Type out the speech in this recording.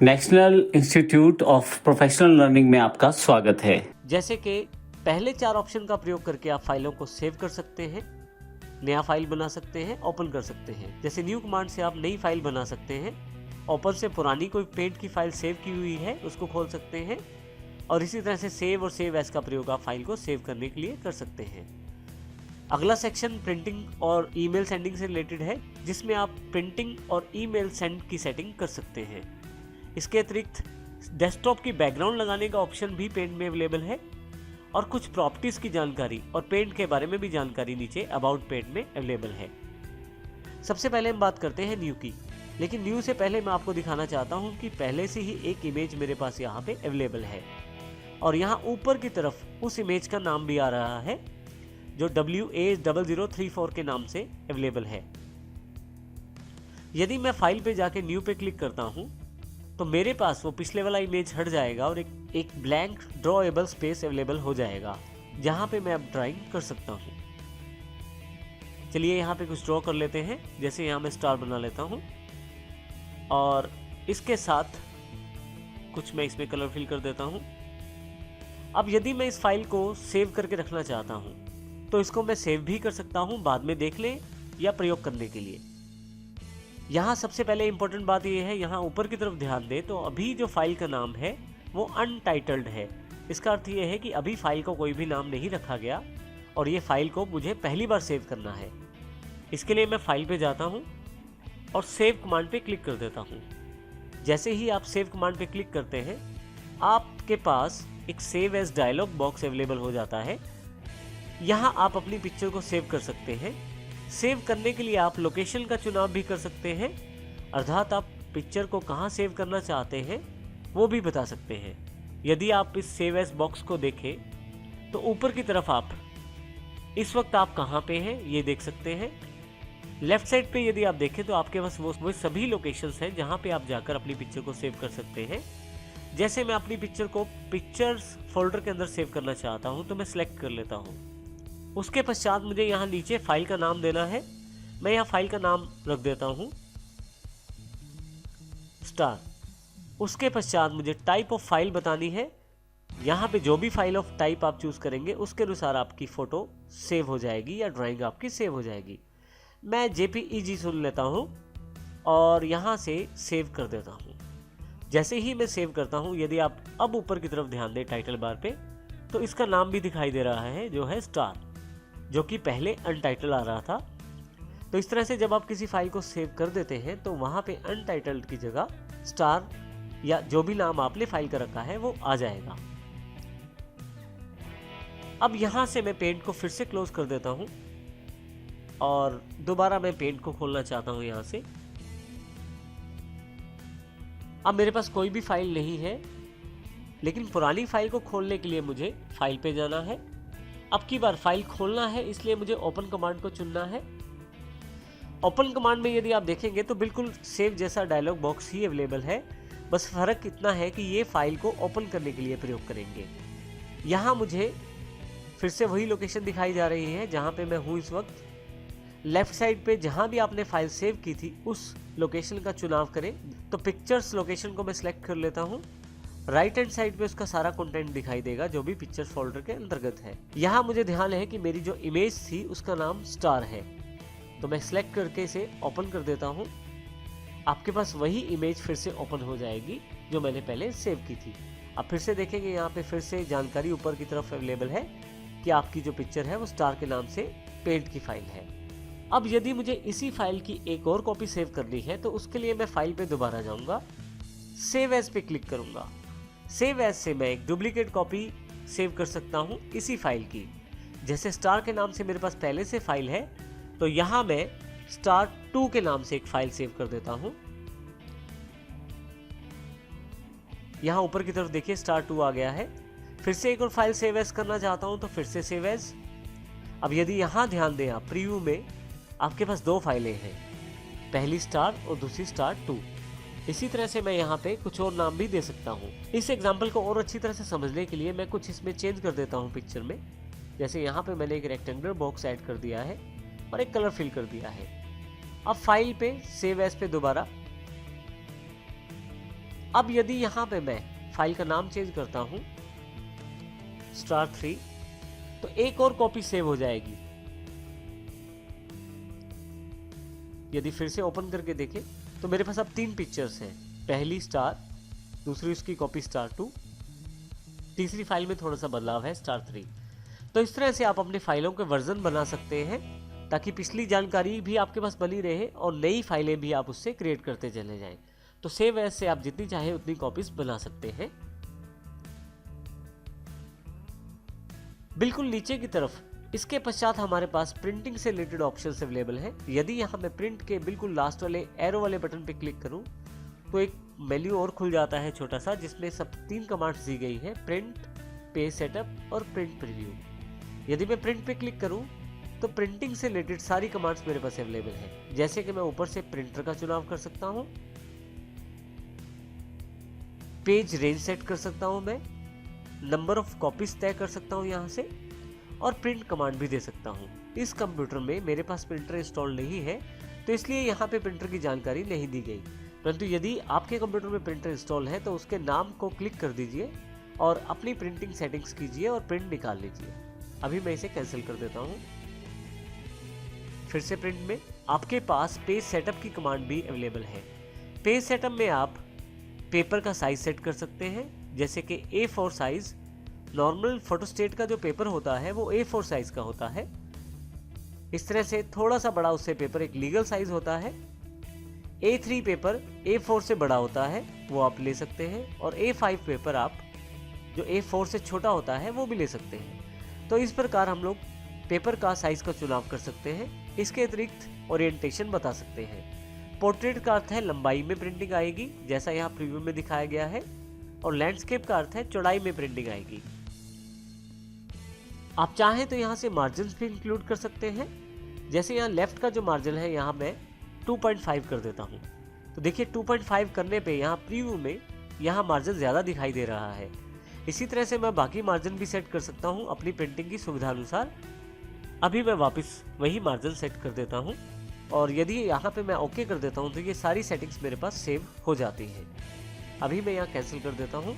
National institute of professional learning में आपका स्वागत है। जैसे कि पहले 4 ऑप्शन का प्रयोग करके आप फाइलों को सेव कर सकते हैं, नया फाइल बना सकते हैं, ओपन कर सकते हैं। जैसे न्यू कमांड से आप नई फाइल बना सकते हैं, ओपन से पुरानी कोई पेंट की फाइल सेव की हुई है उसको खोल सकते हैं, और इसी तरह से सेव और सेव एज का प्रयोग आप फाइल को सेव करने के लिए कर सकते हैं। अगला सेक्शन प्रिंटिंग और ईमेल सेंडिंग से रिलेटेड है, जिसमें आप प्रिंटिंग और ईमेल सेंड की सेटिंग कर सकते हैं। इसके अतिरिक्त डेस्कटॉप की बैकग्राउंड लगाने का ऑप्शन भी पेंट में अवेलेबल है, और कुछ प्रॉपर्टीज की जानकारी और पेंट के बारे में भी जानकारी नीचे अबाउट पेंट में अवेलेबल है। सबसे पहले हम बात करते हैं न्यू की, लेकिन न्यू से पहले मैं आपको दिखाना चाहता हूं कि पहले से ही एक इमेज मेरे पास यहाँ पे अवेलेबल है, और यहाँ ऊपर की तरफ उस इमेज का नाम भी आ रहा है जो WA0034 के नाम से अवेलेबल है। यदि मैं फाइल पे जाके न्यू पे क्लिक करता हूँ तो मेरे पास वो पिछले वाला इमेज हट जाएगा और एक ब्लैंक ड्रॉएबल स्पेस अवेलेबल हो जाएगा, जहाँ पे मैं अब ड्राइंग कर सकता हूँ। चलिए यहाँ पे कुछ ड्रॉ कर लेते हैं। जैसे यहाँ मैं स्टार बना लेता हूँ, और इसके साथ कुछ मैं इसमें कलर फिल कर देता हूँ। अब यदि मैं इस फाइल को सेव करके रखना चाहता हूँ तो इसको मैं सेव भी कर सकता हूँ बाद में देख लें या प्रयोग करने के लिए। यहाँ सबसे पहले इंपॉर्टेंट बात यह है, यहाँ ऊपर की तरफ ध्यान दें तो अभी जो फाइल का नाम है वो अनटाइटल्ड है। इसका अर्थ ये है कि अभी फाइल को कोई भी नाम नहीं रखा गया, और ये फाइल को मुझे पहली बार सेव करना है। इसके लिए मैं फाइल पे जाता हूँ और सेव कमांड पे क्लिक कर देता हूँ। जैसे ही आप सेव कमांड पे क्लिक करते हैं, आपके पास एक save as dialog box available हो जाता है। यहाँ आप अपनी पिक्चर को सेव कर सकते हैं। सेव करने के लिए आप लोकेशन का चुनाव भी कर सकते हैं, अर्थात आप पिक्चर को कहाँ सेव करना चाहते हैं वो भी बता सकते हैं। यदि आप इस सेव एज बॉक्स को देखें तो ऊपर की तरफ आप इस वक्त आप कहाँ पे हैं ये देख सकते हैं। लेफ्ट साइड पे यदि आप देखें तो आपके पास वो सभी लोकेशंस हैं जहाँ पे आप जाकर अपनी पिक्चर को सेव कर सकते हैं। जैसे मैं अपनी पिक्चर को पिक्चर्स फोल्डर के अंदर सेव करना चाहता हूँ तो मैं सिलेक्ट कर लेता हूँ। उसके पश्चात मुझे यहाँ नीचे फाइल का नाम देना है। मैं यहाँ फाइल का नाम रख देता हूँ स्टार। उसके पश्चात मुझे टाइप ऑफ फाइल बतानी है। यहाँ पे जो भी फाइल ऑफ टाइप आप चूज करेंगे उसके अनुसार आपकी फोटो सेव हो जाएगी या ड्राइंग आपकी सेव हो जाएगी। मैं JPEG चुन लेता हूँ और यहाँ से सेव कर देता हूँ। जैसे ही मैं सेव करता हूँ, यदि आप अब ऊपर की तरफ ध्यान दें टाइटल बार पे, तो इसका नाम भी दिखाई दे रहा है जो है स्टार, जो कि पहले अनटाइटल आ रहा था। तो इस तरह से जब आप किसी फाइल को सेव कर देते हैं तो वहाँ पे अनटाइटल्ड की जगह स्टार या जो भी नाम आपने फाइल का रखा है वो आ जाएगा। अब यहाँ से मैं पेंट को फिर से क्लोज कर देता हूँ और दोबारा मैं पेंट को खोलना चाहता हूँ यहाँ से। अब मेरे पास कोई भी फाइल नहीं है, लेकिन पुरानी फाइल को खोलने के लिए मुझे फाइल पे जाना है। अब की बार फाइल खोलना है, इसलिए मुझे ओपन कमांड को चुनना है। ओपन कमांड में यदि आप देखेंगे तो बिल्कुल सेव जैसा डायलॉग बॉक्स ही अवेलेबल है, बस फर्क इतना है कि ये फाइल को ओपन करने के लिए प्रयोग करेंगे। यहाँ मुझे फिर से वही लोकेशन दिखाई जा रही है जहाँ पे मैं हूँ इस वक्त। लेफ्ट साइड पे जहाँ भी आपने फाइल सेव की थी उस लोकेशन का चुनाव करें। तो पिक्चर्स लोकेशन को मैं सिलेक्ट कर लेता हूँ। राइट हैंड साइड पे उसका सारा कंटेंट दिखाई देगा जो भी पिक्चर्स फोल्डर के अंतर्गत है। यहाँ मुझे ध्यान है कि मेरी जो इमेज थी उसका नाम स्टार है, तो मैं सिलेक्ट करके इसे ओपन कर देता हूँ। आपके पास वही इमेज फिर से ओपन हो जाएगी जो मैंने पहले सेव की थी। अब फिर से देखेंगे, यहाँ पे फिर से जानकारी ऊपर की तरफ अवेलेबल है कि आपकी जो पिक्चर है वो स्टार के नाम से पेंट की फाइल है। अब यदि मुझे इसी फाइल की एक और कॉपी सेव करनी है तो उसके लिए मैं फाइल पे दोबारा जाऊंगा, सेव एज पे क्लिक करूंगा। सेव एज से मैं एक डुप्लीकेट कॉपी सेव कर सकता हूं इसी फाइल की। जैसे स्टार के नाम से मेरे पास पहले से फाइल है, तो यहां मैं स्टार 2 के नाम से एक फाइल सेव कर देता हूं। यहां ऊपर की तरफ देखिए स्टार 2 आ गया है। फिर से एक और फाइल सेव एज करना चाहता हूं तो फिर से सेव एज। अब यदि यहां ध्यान दें आप, प्रीव्यू में आपके पास 2 फाइलें हैं, पहली स्टार और दूसरी स्टार 2। इसी तरह से मैं यहाँ पे कुछ और नाम भी दे सकता हूँ। इस एग्जाम्पल को और अच्छी तरह से समझने के लिए मैं कुछ इसमें चेंज कर देता हूँ पिक्चर में। जैसे यहाँ पे मैंने एक रेक्टेंगुलर बॉक्स ऐड कर दिया है और एक कलर फिल कर दिया है। अब फाइल पे सेव एज पे दोबारा अब यदि यहाँ पे मैं फाइल का नाम चेंज करता हूँ *3, तो एक और कॉपी सेव हो जाएगी। यदि फिर से ओपन करके देखें तो मेरे पास अब 3 पिक्चर्स हैं, पहली स्टार, दूसरी उसकी कॉपी *2, तीसरी फाइल में थोड़ा सा बदलाव है *3। तो इस तरह से आप अपने फाइलों के वर्जन बना सकते हैं ताकि पिछली जानकारी भी आपके पास बनी रहे और नई फाइलें भी आप उससे क्रिएट करते चले जाएं। तो सेव एज से आप जितनी चाहे उतनी कॉपीज बना सकते हैं। बिल्कुल नीचे की तरफ इसके पश्चात हमारे पास प्रिंटिंग से रिलेटेड ऑप्शंस अवेलेबल हैं। यदि यहाँ मैं प्रिंट के बिल्कुल लास्ट वाले एरो वाले बटन पे क्लिक करूँ तो एक मेन्यू और खुल जाता है छोटा सा, जिसमें सब 3 कमांड्स दी गई है, प्रिंट, पेज सेटअप और प्रिंट प्रीव्यू। यदि मैं प्रिंट पे क्लिक करूँ तो प्रिंटिंग से रिलेटेड सारी कमांड्स मेरे पास अवेलेबल हैं। जैसे कि मैं ऊपर से प्रिंटर का चुनाव कर सकता हूँ, पेज रेंज सेट कर सकता हूँ, मैं नंबर ऑफ कॉपीज तय कर सकता हूँ यहाँ से, और प्रिंट कमांड भी दे सकता हूँ। इस कंप्यूटर में मेरे पास प्रिंटर इंस्टॉल नहीं है तो इसलिए यहाँ पे प्रिंटर की जानकारी नहीं दी गई, परंतु यदि आपके कंप्यूटर में प्रिंटर इंस्टॉल है तो उसके नाम को क्लिक कर दीजिए और अपनी प्रिंटिंग सेटिंग्स कीजिए और प्रिंट निकाल लीजिए। अभी मैं इसे कैंसिल कर देता हूँ। फिर से प्रिंट में आपके पास पेज सेटअप की कमांड भी अवेलेबल है। पेज सेटअप में आप पेपर का साइज सेट कर सकते हैं, जैसे कि A4 साइज। नॉर्मल फोटोस्टेट का जो पेपर होता है वो A4 साइज का होता है। इस तरह से थोड़ा सा बड़ा उससे पेपर एक लीगल साइज होता है। A3 पेपर A4 से बड़ा होता है, वो आप ले सकते हैं, और A5 पेपर आप जो A4 से छोटा होता है वो भी ले सकते हैं। तो इस प्रकार हम लोग पेपर का साइज का चुनाव कर सकते हैं। इसके अतिरिक्त ओरिएंटेशन बता सकते हैं। पोर्ट्रेट का अर्थ है लंबाई में प्रिंटिंग आएगी, जैसा यहाँ प्रीव्यू में दिखाया गया है, और लैंडस्केप का अर्थ है चौड़ाई में प्रिंटिंग आएगी। आप चाहें तो यहाँ से मार्जिन भी इंक्लूड कर सकते हैं। जैसे यहाँ लेफ्ट का जो मार्जिन है यहाँ मैं 2.5 कर देता हूँ, तो देखिए 2.5 करने पे यहाँ प्रीव्यू में यहाँ मार्जिन ज़्यादा दिखाई दे रहा है। इसी तरह से मैं बाकी मार्जिन भी सेट कर सकता हूँ अपनी प्रिंटिंग की सुविधा अनुसार। अभी मैं वापस वही मार्जिन सेट कर देता हूँ, और यदि यहाँ पे मैं ओके कर देता हूँ तो ये सारी सेटिंग्स मेरे पास सेव हो जाती हैं। अभी मैं यहाँ कैंसिल कर देता हूँ